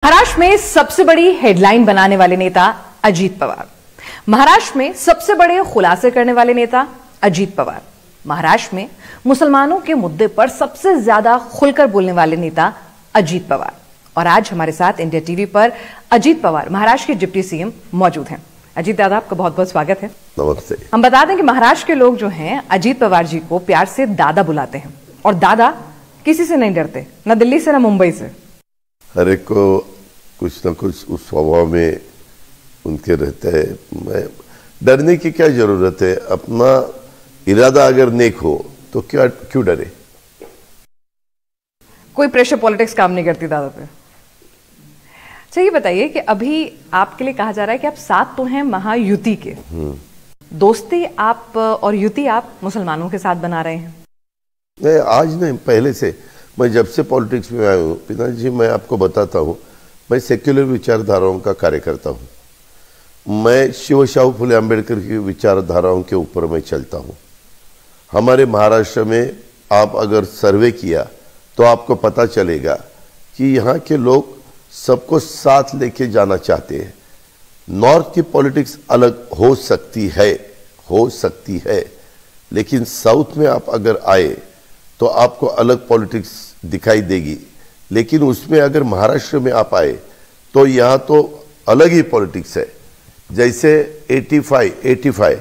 महाराष्ट्र में सबसे बड़ी हेडलाइन बनाने वाले नेता अजीत पवार। महाराष्ट्र में सबसे बड़े खुलासे करने वाले नेता अजीत पवार। महाराष्ट्र में मुसलमानों के मुद्दे पर सबसे ज्यादा खुलकर बोलने वाले नेता अजीत पवार। और आज हमारे साथ इंडिया टीवी पर अजीत पवार, महाराष्ट्र के डिप्टी सीएम, मौजूद हैं। अजीत दादा, आपका बहुत बहुत स्वागत है। नमस्ते। हम बता दें कि महाराष्ट्र के लोग जो हैं अजीत पवार जी को प्यार से दादा बुलाते हैं, और दादा किसी से नहीं डरते, न दिल्ली से न मुंबई से। हर एक को कुछ न कुछ उस स्वभाव में उनके रहते हैं। मैं डरने की क्या जरूरत है? अपना इरादा अगर नेक हो तो क्यों डरे? कोई प्रेशर पॉलिटिक्स काम नहीं करती दादा पे। अच्छा, ये बताइए कि अभी आपके लिए कहा जा रहा है कि आप साथ तो हैं महायुति के, दोस्ती आप और युति आप मुसलमानों के साथ बना रहे हैं। नहीं, आज नहीं, पहले से। मैं जब से पॉलिटिक्स में आया हूँ पिताजी, मैं आपको बताता हूँ, मैं सेक्युलर विचारधाराओं का कार्यकर्ता हूँ। मैं शिव शाहू फुले अम्बेडकर की विचारधाराओं के ऊपर मैं चलता हूँ। हमारे महाराष्ट्र में आप अगर सर्वे किया तो आपको पता चलेगा कि यहाँ के लोग सबको साथ लेके जाना चाहते हैं। नॉर्थ की पॉलिटिक्स अलग हो सकती है, लेकिन साउथ में आप अगर आए तो आपको अलग पॉलिटिक्स दिखाई देगी। लेकिन उसमें अगर महाराष्ट्र में आप आए तो यहाँ तो अलग ही पॉलिटिक्स है। जैसे 85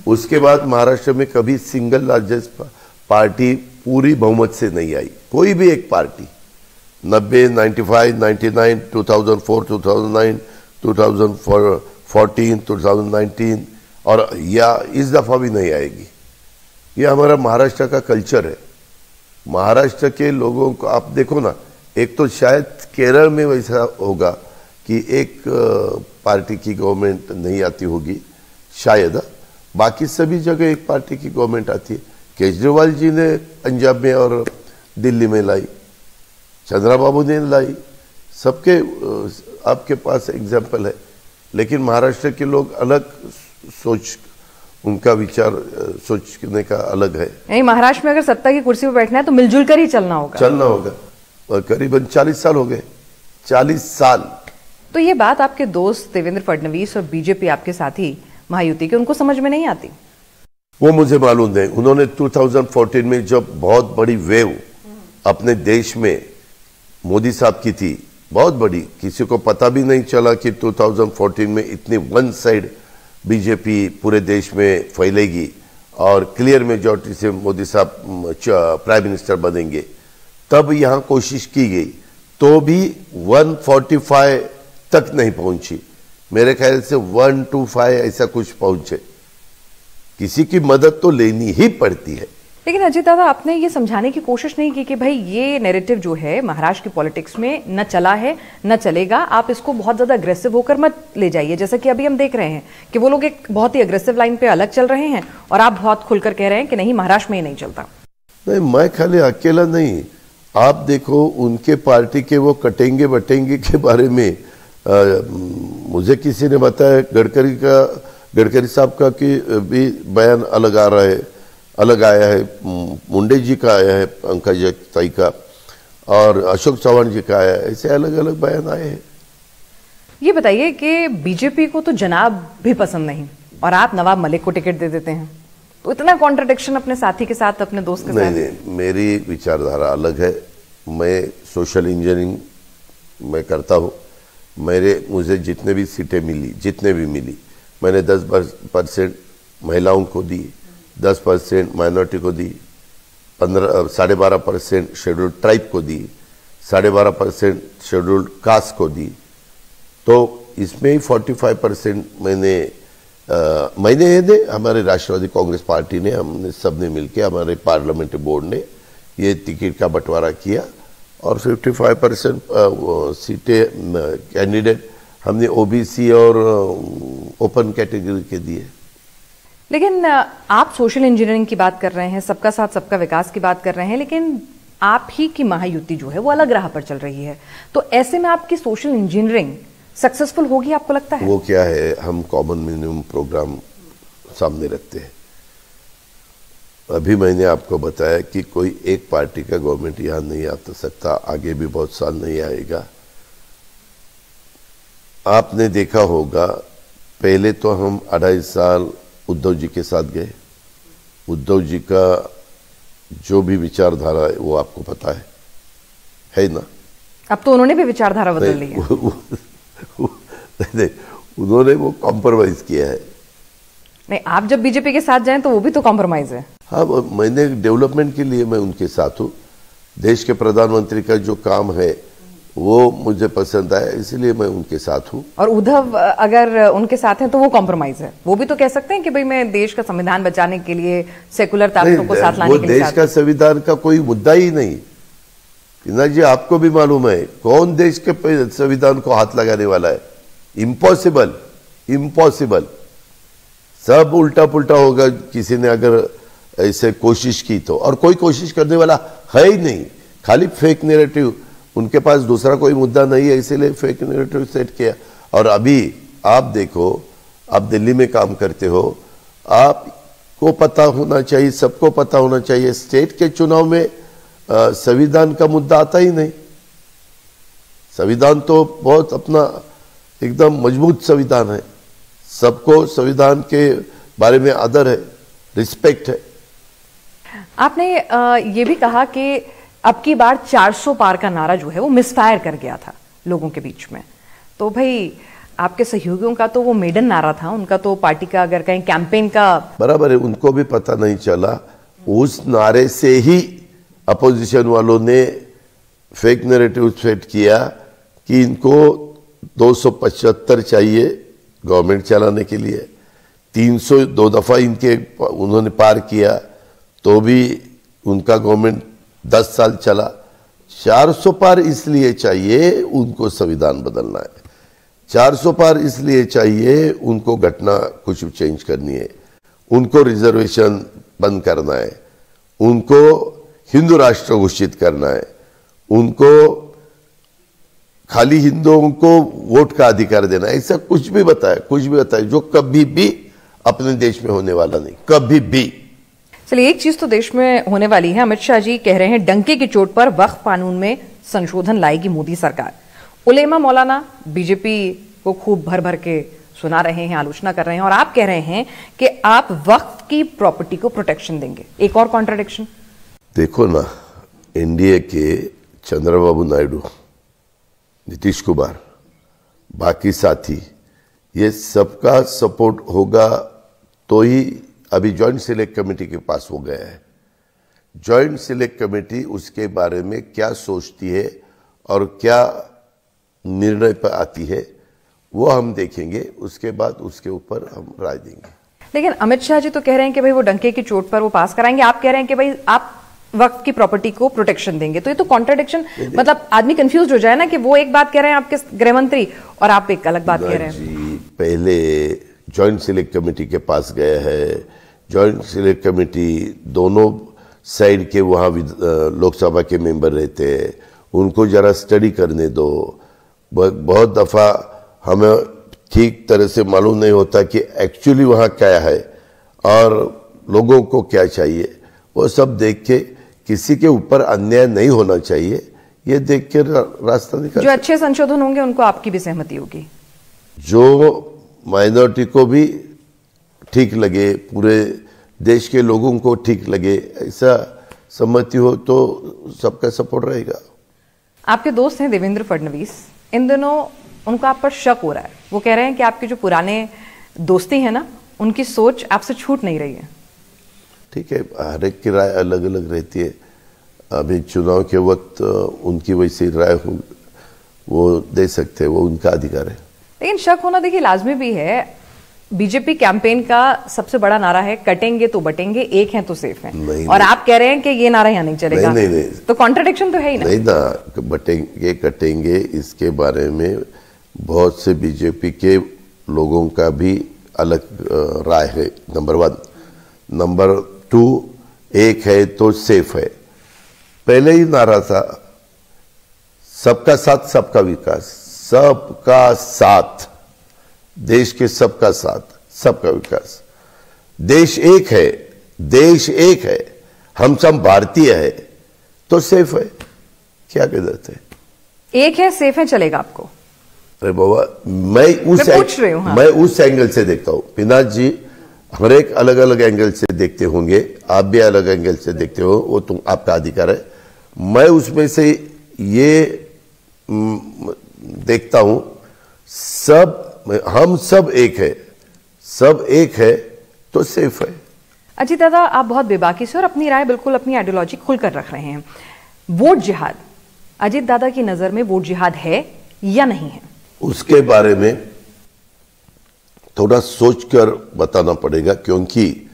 उसके बाद महाराष्ट्र में कभी सिंगल लार्जेस्ट पार्टी पूरी बहुमत से नहीं आई, कोई भी एक पार्टी। 90, 95, 99, 2004, 2009, 2014, 2019 और या इस दफा भी नहीं आएगी। ये हमारा महाराष्ट्र का कल्चर है। महाराष्ट्र के लोगों को आप देखो ना, एक तो शायद केरल में वैसा होगा कि एक पार्टी की गवर्नमेंट नहीं आती होगी शायद, बाकी सभी जगह एक पार्टी की गवर्नमेंट आती है। केजरीवाल जी ने पंजाब में और दिल्ली में लाई, चंद्रबाबू ने लाई, सबके आपके पास एग्जाम्पल है। लेकिन महाराष्ट्र के लोग अलग सोच, उनका विचार सोचने का अलग है। नहीं, महाराष्ट्र में अगर सत्ता की कुर्सी पर बैठना है तो मिलजुल कर ही चलना होगा। और करीबन 40 साल हो गए, 40 साल। तो ये बात आपके दोस्त देवेंद्र फडणवीस और बीजेपी, आपके साथी महायुति के, उनको समझ में नहीं आती? वो मुझे मालूम नहीं। उन्होंने 2014 में जब बहुत बड़ी वेव अपने देश में मोदी साहब की थी, बहुत बड़ी, किसी को पता भी नहीं चला कि 2014 में इतनी वन साइड बीजेपी पूरे देश में फैलेगी और क्लियर मेजॉरिटी से मोदी साहब प्राइम मिनिस्टर बनेंगे। तब यहाँ कोशिश की गई तो भी 145 तक नहीं पहुंची। मेरे ख्याल से 125 ऐसा कुछ पहुंचे। किसी की मदद तो लेनी ही पड़ती है। लेकिन अजीत दादा, आपने ये समझाने की कोशिश नहीं की कि भाई ये नैरेटिव जो है महाराष्ट्र की पॉलिटिक्स में न चला है न चलेगा, आप इसको बहुत ज्यादा अग्रेसिव होकर मत ले जाइए। जैसा कि अभी हम देख रहे हैं कि वो लोग एक बहुत ही अग्रेसिव लाइन पे अलग चल रहे हैं और आप बहुत खुलकर कह रहे हैं कि नहीं, महाराष्ट्र में ही नहीं चलता। नहीं, मैं खाली अकेला नहीं। आप देखो उनके पार्टी के वो कटेंगे बटेंगे के बारे में मुझे किसी ने बताया, गडकरी साहब का कि भी बयान अलग आया है, मुंडे जी का आया है, पंकज ताई का, और अशोक चौहान जी का आया है। ऐसे अलग अलग बयान आए हैं। ये बताइए कि बीजेपी को तो जनाब भी पसंद नहीं और आप नवाब मलिक को टिकट दे देते हैं, तो इतना कॉन्ट्रडिक्शन अपने साथी के साथ, अपने दोस्त के साथ? नहीं, मेरी विचारधारा अलग है। मैं सोशल इंजीनियरिंग मैं करता हूँ। मुझे जितने भी मिली, मैंने 10% महिलाओं को दी, 10% माइनॉरिटी को दी, 12.5% शेड्यूल्ड ट्राइब को दी, 12.5% शेड्यूल्ड कास्ट को दी। तो इसमें ही 45% मैंने ये दे, हमारे राष्ट्रवादी कांग्रेस पार्टी ने, हमने सबने मिलकर, हमारे पार्लियामेंट्री बोर्ड ने ये टिकट का बंटवारा किया और 55% सीटें कैंडिडेट हमने ओबीसी और ओपन कैटेगरी के दिए। लेकिन आप सोशल इंजीनियरिंग की बात कर रहे हैं, सबका साथ सबका विकास की बात कर रहे हैं, लेकिन आप ही की महायुति जो है वो अलग राह पर चल रही है। तो ऐसे में आपकी सोशल इंजीनियरिंग सक्सेसफुल होगी, आपको लगता है? वो क्या है, हम कॉमन मिनिमम प्रोग्राम सामने रखते हैं। अभी मैंने आपको बताया कि कोई एक पार्टी का गवर्नमेंट यहाँ नहीं आ सकता, आगे भी बहुत साल नहीं आएगा। आपने देखा होगा, पहले तो हम 2.5 साल उद्धव जी के साथ गए। उद्धव जी का जो भी विचारधारा है वो आपको पता है ना? अब तो उन्होंने भी विचारधारा बदल ली है। नहीं, उन्होंने वो कॉम्प्रोमाइज किया है। नहीं, आप जब बीजेपी के साथ जाएं तो वो भी तो कॉम्प्रोमाइज है। हाँ, मैंने डेवलपमेंट के लिए मैं उनके साथ हूँ। देश के प्रधानमंत्री का जो काम है वो मुझे पसंद आया, इसलिए मैं उनके साथ हूँ। और उद्धव अगर उनके साथ हैं तो वो कॉम्प्रोमाइज है। वो भी तो कह सकते हैं कि भाई मैं देश का संविधान बचाने के लिए सेकुलर ताकतों को साथ लाने के लिए। देश का संविधान का कोई मुद्दा ही नहीं। किन्ना जी, आपको भी मालूम है कौन देश के संविधान को हाथ लगाने वाला है? Impossible, impossible. सब उल्टा पुल्टा होगा किसी ने अगर ऐसे कोशिश की तो। और कोई कोशिश करने वाला है ही नहीं, खाली फेक नैरेटिव। उनके पास दूसरा कोई मुद्दा नहीं है, इसीलिए फेक नैरेटिव सेट किया। और अभी आप देखो, आप दिल्ली में काम करते हो, आपको पता होना चाहिए, सबको पता होना चाहिए, स्टेट के चुनाव में संविधान का मुद्दा आता ही नहीं। संविधान तो बहुत अपना एकदम मजबूत संविधान है। सबको संविधान के बारे में आदर है, रिस्पेक्ट है। आपने ये भी कहा कि अब की बार 400 पार का नारा जो है वो मिसफायर कर गया था लोगों के बीच में। तो भाई आपके सहयोगियों का तो वो मेडन नारा था, उनका तो पार्टी का अगर कहीं कैंपेन का बराबर है, उनको भी पता नहीं चला। उस नारे से ही अपोजिशन वालों ने फेक नैरेटिव सेट किया कि इनको 275 चाहिए गवर्नमेंट चलाने के लिए। 302 दफा इनके उन्होंने पार किया तो भी उनका गवर्नमेंट 10 साल चला। 400 पार इसलिए चाहिए उनको संविधान बदलना है, 400 पार इसलिए चाहिए उनको घटना कुछ चेंज करनी है, उनको रिजर्वेशन बंद करना है, उनको हिंदू राष्ट्र घोषित करना है, उनको खाली हिंदुओं को वोट का अधिकार देना है। ऐसा कुछ भी बताया, कुछ भी बताया जो कभी भी अपने देश में होने वाला नहीं, कभी भी। चलिए, एक चीज तो देश में होने वाली है। अमित शाह जी कह रहे हैं डंके की चोट पर वक्फ कानून में संशोधन लाएगी मोदी सरकार। उलेमा मौलाना बीजेपी को खूब भर भर के सुना रहे हैं, आलोचना कर रहे हैं, और आप कह रहे हैं कि आप वक्फ की प्रॉपर्टी को प्रोटेक्शन देंगे। एक और कॉन्ट्राडिक्शन देखो ना, एनडीए के चंद्रबाबू नायडू, नीतीश कुमार, बाकी साथी, ये सबका सपोर्ट होगा तो ही अभी ज्वाइंट सिलेक्ट कमेटी के पास हो गया है। ज्वाइंट सिलेक्ट कमेटी उसके बारे में क्या सोचती है और क्या निर्णय पर आती है वो हम देखेंगे, उसके बाद उसके ऊपर हम राय देंगे। लेकिन अमित शाह जी तो कह रहे हैं कि भाई वो डंके की चोट पर वो पास कराएंगे, आप कह रहे हैं कि भाई आप वक्त की प्रॉपर्टी को प्रोटेक्शन देंगे। तो ये तो कॉन्ट्राडिक्शन, मतलब आदमी कंफ्यूज हो जाए ना कि वो एक बात कह रहे हैं आपके गृह मंत्री और आप एक अलग बात कह रहे हैं। जी, पहले ज्वाइंट सिलेक्ट कमेटी के पास गया है। ज्वाइंट सिलेक्ट कमेटी दोनों साइड के वहाँ लोकसभा के मेंबर रहते हैं, उनको जरा स्टडी करने दो। बहुत दफा हमें ठीक तरह से मालूम नहीं होता कि एक्चुअली वहाँ क्या है और लोगों को क्या चाहिए। वो सब देख के किसी के ऊपर अन्याय नहीं होना चाहिए, ये देख के रास्ता निकाल। जो अच्छे संशोधन होंगे उनको आपकी भी सहमति होगी, जो माइनॉरिटी को भी ठीक लगे, पूरे देश के लोगों को ठीक लगे, ऐसा सहमति हो तो सबका सपोर्ट रहेगा। आपके दोस्त हैं देवेंद्र फडणवीस, इन दिनों उनको आप पर शक हो रहा है। वो कह रहे हैं कि आपकी जो पुराने दोस्ती है ना, उनकी सोच आपसे छूट नहीं रही है। ठीक है, हर एक की राय अलग अलग रहती है। अभी चुनाव के वक्त उनकी वैसी राय हो वो दे सकते हैं, वो उनका अधिकार है। लेकिन शक होना देखिए लाजमी भी है। बीजेपी कैंपेन का सबसे बड़ा नारा है कटेंगे तो बटेंगे, एक हैं तो सेफ हैं। नहीं, और आप कह रहे हैं कि ये नारा यहाँ नहीं चलेगा। नहीं, तो कॉन्ट्रडिक्शन तो है ही नहीं ना। बटेंगे कटेंगे इसके बारे में बहुत से बीजेपी के लोगों का भी अलग राय है, नंबर 1। नंबर 2, एक है तो सेफ है। पहले ही नारा था सबका साथ सबका विकास, सबका साथ, देश के सबका साथ सबका विकास। देश एक है, देश एक है, हम सब भारतीय है तो सेफ है, क्या गलत है? एक है, सेफ है, चलेगा आपको? अरे बाबा, हाँ। मैं उस एंगल से देखता हूँ। पिनाक जी हर एक अलग अलग एंगल से देखते होंगे, आप भी अलग एंगल से देखते हो, वो तुम आपका अधिकार है। मैं उसमें से ये देखता हूं, हम सब एक है, सब एक है तो सेफ है। अजीत दादा, आप बहुत बेबाकी से और अपनी राय बिल्कुल अपनी आइडियोलॉजी खुलकर रख रहे हैं। वोट जिहाद, अजीत दादा की नजर में वोट जिहाद है या नहीं है? उसके बारे में थोड़ा सोचकर बताना पड़ेगा, क्योंकि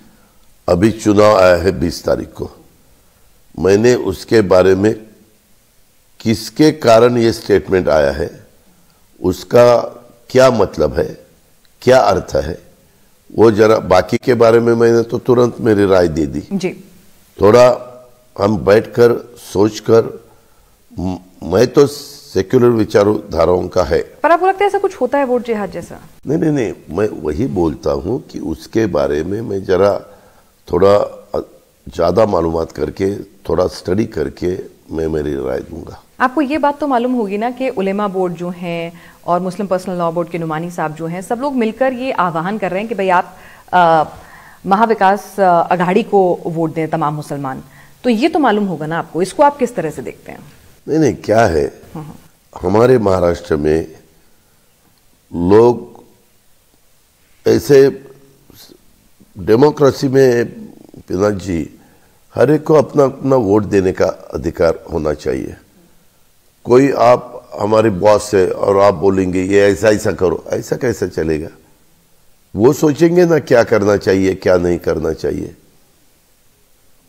अभी चुनाव आया है 20 तारीख को। मैंने उसके बारे में किसके कारण ये स्टेटमेंट आया है, उसका क्या मतलब है, क्या अर्थ है, वो जरा, बाकी के बारे में मैंने तो तुरंत मेरी राय दे दी जी। थोड़ा हम बैठकर सोचकर, मैं तो सेक्युलर विचारधाराओं का है। पर आपको लगता है ऐसा कुछ होता है वोट जिहाद जैसा? नहीं, मैं वही बोलता हूं कि उसके बारे में मैं जरा थोड़ा ज्यादा मालूमात करके, थोड़ा स्टडी करके मैं मेरी राय दूंगा। आपको ये बात तो मालूम होगी ना कि उलेमा बोर्ड जो हैं और मुस्लिम पर्सनल लॉ बोर्ड के नुमानी साहब जो हैं, सब लोग मिलकर ये आह्वान कर रहे हैं कि भाई आप महाविकास अघाड़ी को वोट दें तमाम मुसलमान। तो ये तो मालूम होगा ना आपको, इसको आप किस तरह से देखते हैं? नहीं, क्या है, हमारे महाराष्ट्र में लोग ऐसे डेमोक्रेसी में, पिनाक जी, हर एक को अपना अपना वोट देने का अधिकार होना चाहिए। कोई, आप हमारे बॉस है और आप बोलेंगे ये ऐसा ऐसा करो, ऐसा कैसे चलेगा? वो सोचेंगे ना क्या करना चाहिए क्या नहीं करना चाहिए।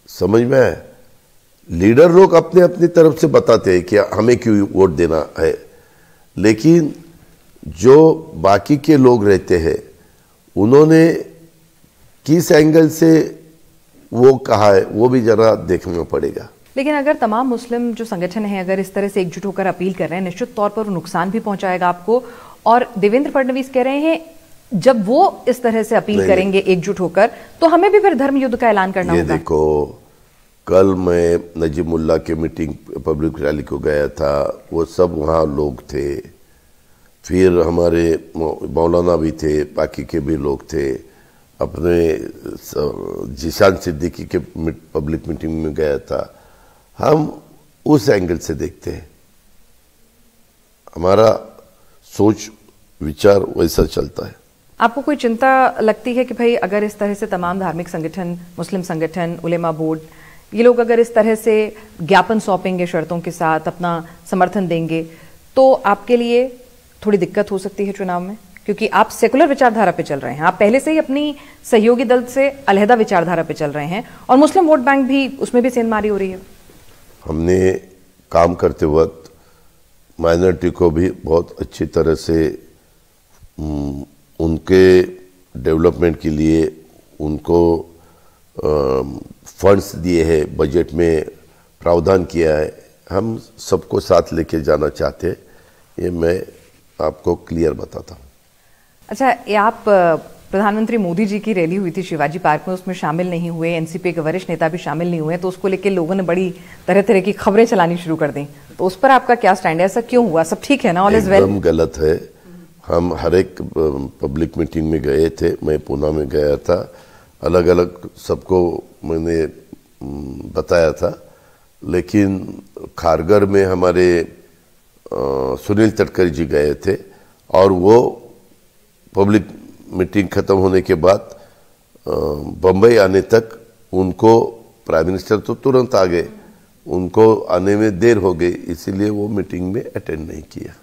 समझ में आया? लीडर लोग अपने अपनी तरफ से बताते हैं कि हमें क्यों वोट देना है, लेकिन जो बाकी के लोग रहते हैं उन्होंने किस एंगल से वो कहा है वो भी जरा देखना पड़ेगा। लेकिन अगर तमाम मुस्लिम जो संगठन हैं अगर इस तरह से एकजुट होकर अपील कर रहे हैं, निश्चित तौर पर नुकसान भी पहुंचाएगा आपको। और देवेंद्र फडणवीस कह रहे हैं जब वो इस तरह से अपील करेंगे एकजुट होकर, तो हमें भी फिर धर्म युद्ध का ऐलान करना होगा। देखो, कल मैं नजीमुल्ला के मीटिंग पब्लिक रैली को गया था, वो सब वहाँ लोग थे, फिर हमारे मौलाना भी थे, बाकी के भी लोग थे, अपने जिशान सिद्दीकी के पब्लिक मीटिंग में गया था। हम उस एंगल से देखते हैं, हमारा सोच विचार वैसा चलता है। आपको कोई चिंता लगती है कि भाई अगर इस तरह से तमाम धार्मिक संगठन, मुस्लिम संगठन, उलेमा बोर्ड, ये लोग अगर इस तरह से ज्ञापन सौंपेंगे, शर्तों के साथ अपना समर्थन देंगे, तो आपके लिए थोड़ी दिक्कत हो सकती है चुनाव में? क्योंकि आप सेकुलर विचारधारा पे चल रहे हैं, आप पहले से ही अपनी सहयोगी दल से अलहदा विचारधारा पे चल रहे हैं, और मुस्लिम वोट बैंक भी, उसमें भी सेंधमारी हो रही है। हमने काम करते वक्त माइनॉरिटी को भी बहुत अच्छी तरह से उनके डेवलपमेंट के लिए उनको फंड्स दिए हैं, बजट में प्रावधान किया है। हम सबको साथ लेके जाना चाहते हैं, ये मैं आपको क्लियर बताता हूँ। अच्छा, ये आप प्रधानमंत्री मोदी जी की रैली हुई थी शिवाजी पार्क में, उसमें शामिल नहीं हुए, एनसीपी के वरिष्ठ नेता भी शामिल नहीं हुए, तो उसको लेकर लोगों ने बड़ी तरह तरह की खबरें चलानी शुरू कर दी। तो उस पर आपका क्या स्टैंड है? ऐसा क्यों हुआ? सब ठीक है ना? All is well? एकदम गलत है। हम हर एक पब्लिक मीटिंग में गए थे, मैं पुणे में गया था, अलग अलग सबको मैंने बताया था, लेकिन खारगर में हमारे सुनील तटकरे जी गए थे, और वो पब्लिक मीटिंग खत्म होने के बाद बम्बई आने तक उनको, प्राइम मिनिस्टर तो तुरंत आ गए, उनको आने में देर हो गई, इसीलिए वो मीटिंग में अटेंड नहीं किया।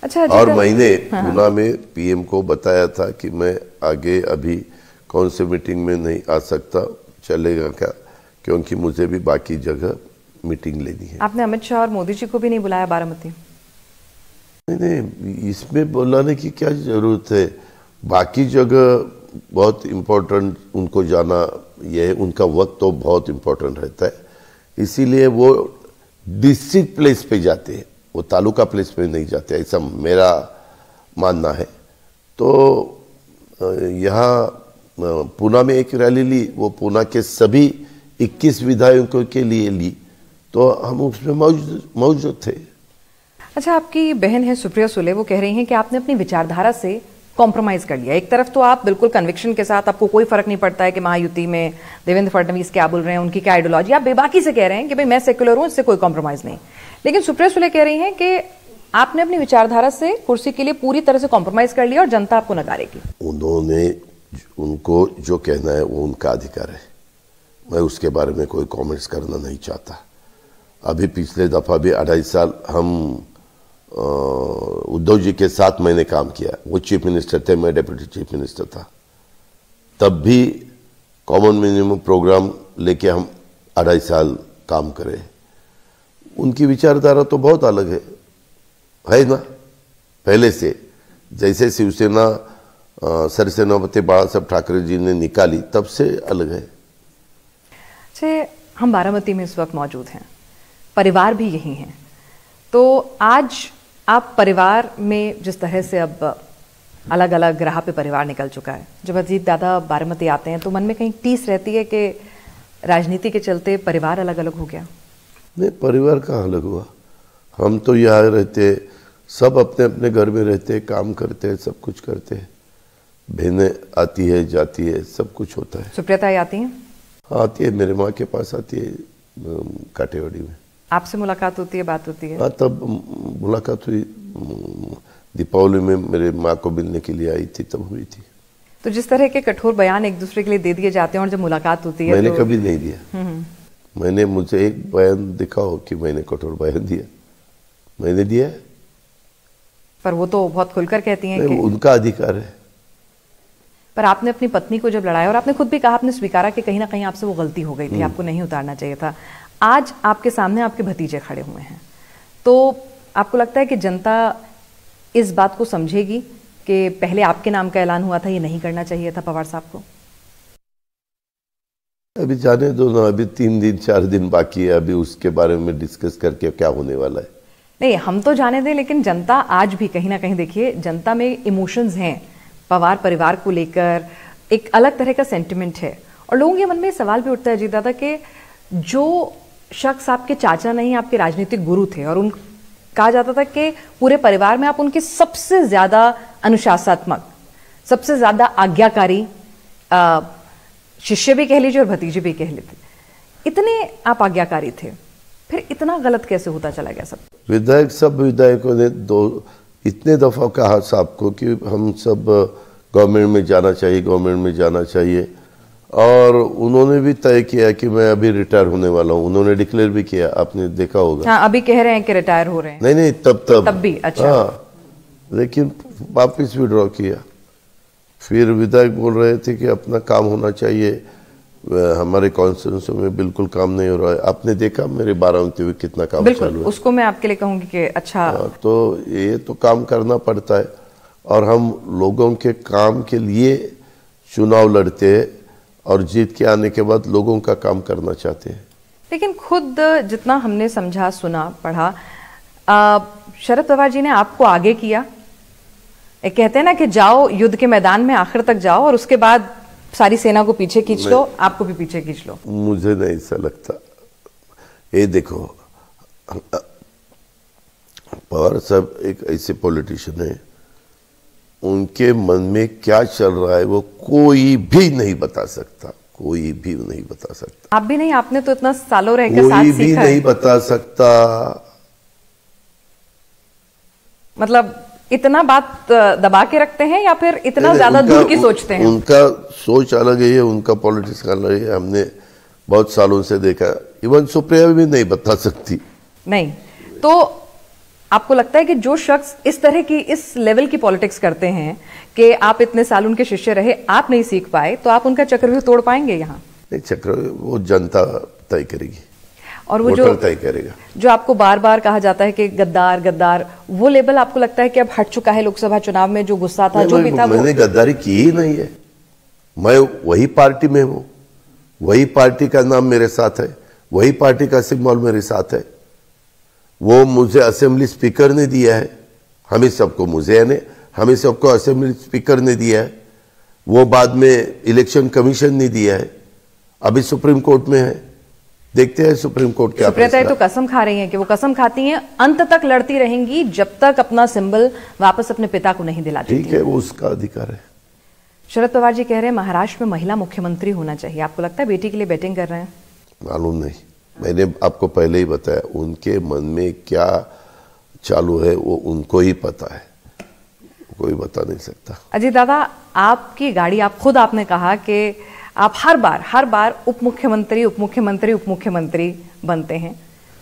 अच्छा, और मैंने पुणे में पीएम को बताया था कि मैं आगे अभी कौन से मीटिंग में नहीं आ सकता, चलेगा क्या, क्योंकि मुझे भी बाकी जगह मीटिंग लेनी है। आपने अमित शाह और मोदी जी को भी नहीं बुलाया बारामती? नहीं, इसमें बुलाने की क्या जरूरत है? बाकी जगह बहुत इम्पोर्टेंट उनको जाना, ये उनका वक्त तो बहुत इम्पोर्टेंट रहता है, इसीलिए वो डिस्ट्रिक्ट प्लेस पे जाते हैं, वो तालुका प्लेस पे नहीं जाते, ऐसा मेरा मानना है। तो यहाँ पुणे में एक रैली ली, वो पुणे के सभी 21 विधायकों के लिए ली, तो हम उसमें मौजूद थे। अच्छा, आपकी बहन है सुप्रिया सुले, वो कह रही हैं कि आपने अपनी विचारधारा से कॉम्प्रोमाइज कर लिया। एक तरफ तो आप बिल्कुल कन्विक्शन के साथ, आपको कोई फर्क नहीं पड़ता है कि महायुति में देवेंद्र फडणवीस क्या बोल रहे हैं, उनकी क्या आइडियोलॉजी, आप बेबाकी से कह रहे हैं कि भाई मैं सेक्युलर हूं, इससे कोई कॉम्प्रोमाइज नहीं। लेकिन सुप्रिया सुले कह रही हैं कि आपने अपनी विचारधारा से कुर्सी के लिए पूरी तरह से कॉम्प्रोमाइज कर लिया और जनता आपको नकारेगी। उन्होंने, उनको जो कहना है वो उनका अधिकार है, मैं उसके बारे में कोई कमेंट्स करना नहीं चाहता। अभी पिछले दफा भी 2.5 साल हम उद्धव जी के साथ मैंने काम किया, वो चीफ मिनिस्टर थे, मैं डिप्टी चीफ मिनिस्टर था, तब भी कॉमन मिनिमम प्रोग्राम लेके हम 2.5 साल काम करे। उनकी विचारधारा तो बहुत अलग है ना, पहले से। जैसे शिवसेना सरसेनापति बाला साहब ठाकरे जी ने निकाली, तब से अलग है। हम बारामती में इस वक्त मौजूद हैं, परिवार भी यही हैं, तो आज आप परिवार में जिस तरह से अब अलग अलग राह पे परिवार निकल चुका है, जब अजीत दादा बारामती आते हैं तो मन में कहीं टीस रहती है कि राजनीति के चलते परिवार अलग अलग हो गया? नहीं, परिवार कहाँ अलग हुआ, हम तो यहाँ रहते, सब अपने अपने घर में रहते, काम करते हैं, सब कुछ करते हैं। बहनें आती है, जाती है, सब कुछ होता है। सुप्रियता आती हैं? आती है, मेरे माँ के पास आती है, काटेवाड़ी में। आपसे मुलाकात होती है, बात होती है? हाँ, तब मुलाकात हुई, दीपावली में मेरे माँ को मिलने के लिए आई थी, तब हुई थी। तो जिस तरह के कठोर बयान एक दूसरे के लिए दे दिए जाते हैं और जब मुलाकात होती है, मैंने तो... कभी नहीं दिया। मैंने, मुझे एक बयान दिखाओ कि मैंने कठोर बयान दिया, मैंने दिया? पर वो तो बहुत खुलकर कहती हैं कि उनका अधिकार है। पर आपने अपनी पत्नी को जब लड़ाया, और आपने खुद भी कहा, आपने स्वीकारा कि कहीं ना कहीं आपसे वो गलती हो गई थी, आपको नहीं उतारना चाहिए था। आज आपके सामने आपके भतीजे खड़े हुए हैं, तो आपको लगता है कि जनता इस बात को समझेगी कि पहले आपके नाम का ऐलान हुआ था, ये नहीं करना चाहिए था पवार साहब को? अभी जाने दो ना, अभी 3 दिन 4 दिन बाकी है, अभी उसके बारे में डिस्कस करके क्या होने वाला है। नहीं, हम तो जाने दें, लेकिन जनता आज भी कहीं ना कहीं, देखिए, जनता में इमोशंस हैं पवार परिवार को लेकर, एक अलग तरह का सेंटिमेंट है। और लोगों के मन में सवाल भी उठता है अजीत दादा कि जो शख्स आपके चाचा नहीं, आपके राजनीतिक गुरु थे, और उन कहा जाता था कि पूरे परिवार में आप उनके सबसे ज्यादा अनुशासनात्मक, सबसे ज्यादा आज्ञाकारी शिष्य भी कह लीजिए और भतीजे भी कह लीजिए, इतने आप आज्ञाकारी थे, फिर इतना गलत कैसे होता चला गया सब? विधायक, सब विधायकों ने इतने दफा कहा साहब को कि हम सब गवर्नमेंट में जाना चाहिए, गवर्नमेंट में जाना चाहिए, और उन्होंने भी तय किया कि मैं अभी रिटायर होने वाला हूँ। उन्होंने डिक्लेयर भी किया, आपने देखा होगा। हाँ, अभी कह रहे हैं कि रिटायर हो रहे हैं। नहीं, तब भी अच्छा। हाँ, लेकिन वापिस विड्रॉ किया। फिर विधायक बोल रहे थे कि अपना काम होना चाहिए, हमारे कॉन्स्टिट्यूंसी में बिल्कुल काम नहीं हो रहा है। आपने देखा मेरे बारामती में कितना काम चालू है। उसको मैं आपके लिए कहूंगी कि अच्छा, तो ये तो काम करना पड़ता है, और हम लोगों के काम के लिए चुनाव लड़ते हैं, और जीत के आने के बाद लोगों का काम करना चाहते हैं। लेकिन खुद जितना हमने समझा, सुना, पढ़ा, शरद पवार जी ने आपको आगे किया। एक कहते हैं ना कि जाओ युद्ध के मैदान में, आखिर तक जाओ, और उसके बाद सारी सेना को पीछे खींच लो, आपको भी पीछे खींच लो। मुझे नहीं ऐसा लगता। ये देखो, पवार साहब एक ऐसे पॉलिटिशियन है, उनके मन में क्या चल रहा है वो कोई भी नहीं बता सकता, कोई भी नहीं बता सकता। आप भी नहीं, आपने तो इतना सालों रहकर साथ कोई सीखा भी है। नहीं बता सकता। मतलब इतना बात दबा के रखते हैं, या फिर इतना ज्यादा दूर की सोचते हैं? उनका सोच अलग है, उनका पॉलिटिक्स अलग है, हमने बहुत सालों से देखा। इवन सुप्रिया भी नहीं बता सकती। नहीं, तो आपको लगता है कि जो शख्स इस तरह की, इस लेवल की पॉलिटिक्स करते हैं कि आप इतने साल उनके शिष्य रहे, आप नहीं सीख पाए, तो आप उनका चक्रव्यूह तोड़ पाएंगे यहाँ? नहीं, चक्रव्यूह वो जनता तय करेगी, और वो जो तय करेगा। जो आपको बार बार कहा जाता है कि गद्दार गद्दार, वो लेवल आपको लगता है कि अब हट चुका है? लोकसभा चुनाव में जो गुस्सा था, जो भी था, मैंने गद्दारी की ही नहीं है। मैं वही पार्टी में हूँ, वही पार्टी का नाम मेरे साथ है, वही पार्टी का सिंबल मेरे साथ है। वो मुझे असेंबली स्पीकर ने दिया है, हमें सबको, हमें सबको असेंबली स्पीकर ने दिया है। वो बाद में इलेक्शन कमीशन ने दिया है, अभी सुप्रीम कोर्ट में है। देखते हैं सुप्रीम कोर्ट क्या सुप्रिया तो कसम खा रही हैं कि वो कसम खाती हैं अंत तक लड़ती रहेंगी जब तक अपना सिंबल वापस अपने पिता को नहीं दिलाती। ठीक है, वो उसका अधिकार है। शरद पवार जी कह रहे हैं महाराष्ट्र में महिला मुख्यमंत्री होना चाहिए। आपको लगता है बेटी के लिए बैटिंग कर रहे हैं? मालूम नहीं, मैंने आपको पहले ही बताया उनके मन में क्या चालू है वो उनको ही पता है, कोई बता नहीं सकता। अजीत दादा, आपकी गाड़ी, आपने कहा कि आप हर बार उप मुख्यमंत्री बनते हैं,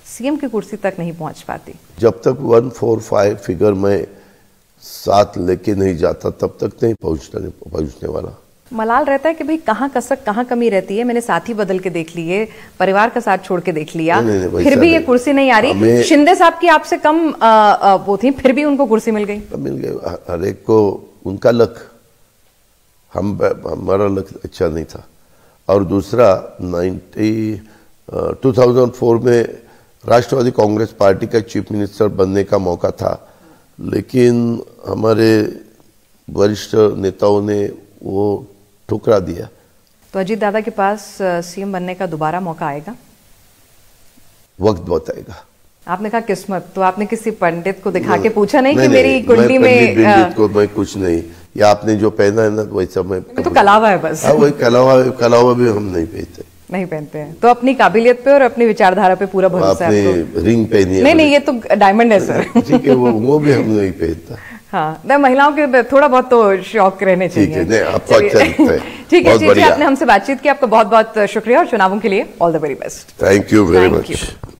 सीएम की कुर्सी तक नहीं पहुंच पाती। जब तक 145 फिगर में साथ लेके नहीं जाता तब तक नहीं पहुंचने वाला। मलाल रहता है कि भाई कहाँ कसक कहाँ कमी रहती है। मैंने साथी बदल के देख लिए, परिवार का साथ छोड़ के देख लिया, फिर भी ये कुर्सी नहीं आ रही। शिंदे साहब की आपसे कम वो थी, फिर भी उनको कुर्सी मिल गई। हर एक को उनका लक, हमारा लक अच्छा नहीं था। और दूसरा 2004 में राष्ट्रवादी कांग्रेस पार्टी का चीफ मिनिस्टर बनने का मौका था, लेकिन हमारे वरिष्ठ नेताओं ने वो ठुकरा दिया। तो अजीत दादा के पास सीएम बनने का दोबारा मौका आएगा? वक्त बताएगा। आपने कहा किस्मत, तो आपने किसी पंडित को दिखा के पूछा नहीं कि मेरी कुंडली में? पंडित को मैं कुछ नहीं, या आपने जो पहना है ना वैसा मैं तो कलावा है बस। वही कलावा भी हम नहीं पहनते हैं। तो अपनी काबिलियत पे और अपनी विचारधारा पे पूरा भरोसा है आपको? रिंग पहनी है? नहीं, ये तो डायमंड है सर। ठीक है, वो भी हम नहीं पहनता। हाँ, महिलाओं के थोड़ा बहुत तो शौक रहने चाहिए। ठीक है, आपको अच्छा लगता है। ठीक है जी, आपने हमसे बातचीत की, आपका बहुत बहुत शुक्रिया और चुनावों के लिए all the very best. Thank you very much.